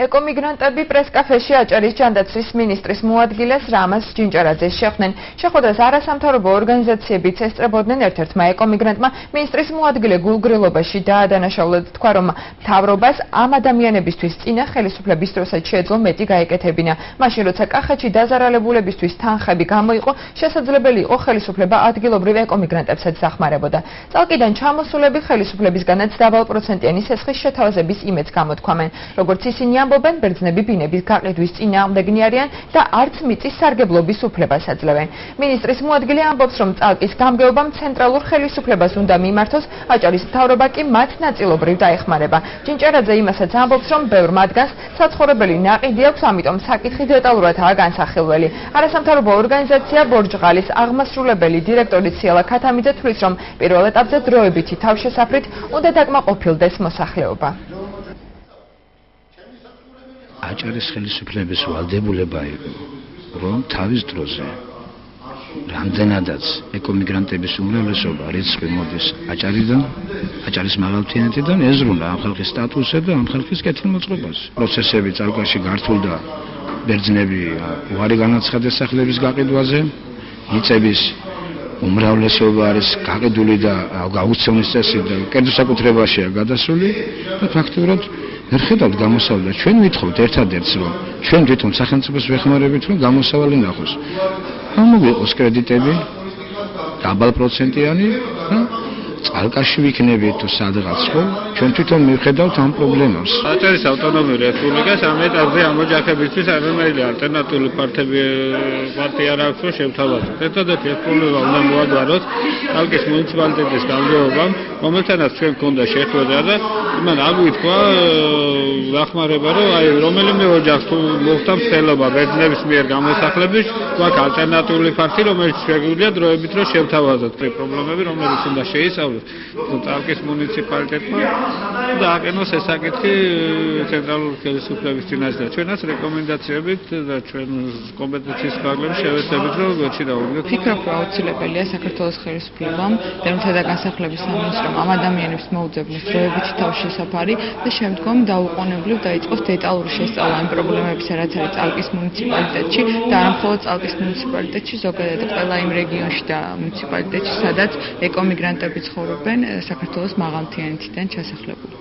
ეკომიგრანტები პრესკაფეში აჭარის ჯანდაცვის მინისტრის მოადგილეს რამაზ ჯინჭარაძეს შეხვდნენ. შეხვედრას არასამთავრობო ორგანიზაციებიც ესწრებოდნენ. ერთ-ერთმა ეკომიგრანტმა მინისტრის მოადგილე გულგრილობაში დაადანაშაულეთ, თქვა, რომ მთავრობას ამ ადამიანებისთვის წინა ხელისუფლების დროსაც შეეძლო მეტი გაეკეთებინა. მაშინ, როცა კახეთში დაზარალებულებისთვის თანხები გამოიყო, შესაძლებელი იყო ხელისუფლება ადგილობრივ ეკომიგრანტებსაც დახმარებოდა. წალკიდან ჩამოსულები ხელისუფლებისგანაც დაბალპროცენტიანი სესხის შეთავაზების იმედს გამოთქვამენ. როგორც ისინი ამბობენ, ბერძნები ბინების გაყიდვის წინააღმდეგნი არიან და არც მიწის სარგებლობის უფლებას აძლევენ. მინისტრის მოადგილე ამბობს, რომ წალკის გამგეობამ ცენტრალურ ხელისუფლებას უნდა მიმართოს, აჭარის მთავრობა კი მათ ნაწილობრივ დაეხმარება. ჯინჭარაძე იმასაც ამბობს, რომ ბევრ მათგანს საცხოვრებელი ნაყიდი აქვს, ამიტომ საკითხი დეტალურადაა განსახილველი. არასამთავრობო ორგანიზაცია ბორჯღალის აღმასრულებელი დირექტორი ციალა ქათამიძე თვლის, რომ პირველ ეტაპზე დროებითი თავშესაფრით უნდა დაკმაყოფილდეს მოსახლეობა. აჭარის ხელისუფლების ვალდებულება იყო, რომ თავის დროზე რამდენადაც ეკომიგრანტების უმრავლესობა რიცხვი მოდის აჭარიდან, აჭარის მაღალმთიანეთიდან, ეზრუნა ამ ხალხის სტატუსზე და ამ ხალხის კეთილმოწყობას. პროცესები წალკაში გართულდა ბერძნები უარი განაცხადეს სახლების გაყიდვაზე, მიწების უმრავლესობა არის გაყიდული და გაუცემის წესით და კერძო საკუთრებაშია გადასული და ფაქტობრივად ვერ ხედავთ გამოსავალს. ჩვენ ვითხოვთ ერთადერთს, რომ ჩვენ თვითონ სახელმწიფოს ვეხმარებით, რომ გამოსავალი ნახოს. ამოგვიყოს კრედიტები დაბალპროცენტიანი და წალკაში ვიქნებით თუ სადღაც ხო, ჩვენ თვითონ მივხედავთ ამ პრობლემას. აჭარის ავტონომიური რესპუბლიკას ამ ეტაპზე ამოჯახებისთვის არამედ ალტერნატიული პარტია არ აქვს, რომ შევთავაზოთ. ერთადერთი პრობლემა უნდა მოაგვაროთ წალკის მუნიციპალიტეტის გამგეობამ, რომელთანაც ჩვენ გქონდა შეხვედრა და იმან აგვითქვა დახმარება, რომ აი რომელიმე ოჯახს თუ მოხდა მცდელობა ბერძნების მიერ გამოსახლების, გვაქვს ალტერნატიული პარტია, რომელიც შეგვიძლია დროებით რომ შევთავაზოთ პრობლემები, რომელიც უნდა შეისწავლოს წალკის მუნიციპალიტეტმა და აკენოს ეს საკითხი ცენტრალური ხელისუფლების წინაშე. ჩვენაც რეკომენდაციებით და ჩვენ კომპეტენციის ფარგლებში შევეცდებით, რომ გოჩი დავუდგეთ. ვფიქრობ, რომ აუცილებელია საქართველოს ხელისუფლებამ დევნთა და განსახლების სამინისტრომ ამ ადამიანებს მოუძებნოს დროებითი თავშესაფარი და შემდგომ დაუყოვნებლივ დაიწყოს დეტალური შესწავლა ამ პრობლემებისა, რაც არის წალკის მუნიციპალიტეტში და არა მხოლოდ წალკის მუნიციპალიტეტში, ზოგადად ყველა იმ რეგიონში და მუნიციპალიტეტში, სადაც ეკომიგრანტები ცხოვრობენ საქართველოს მაღალმთიანეთიდან ჩასახლებული.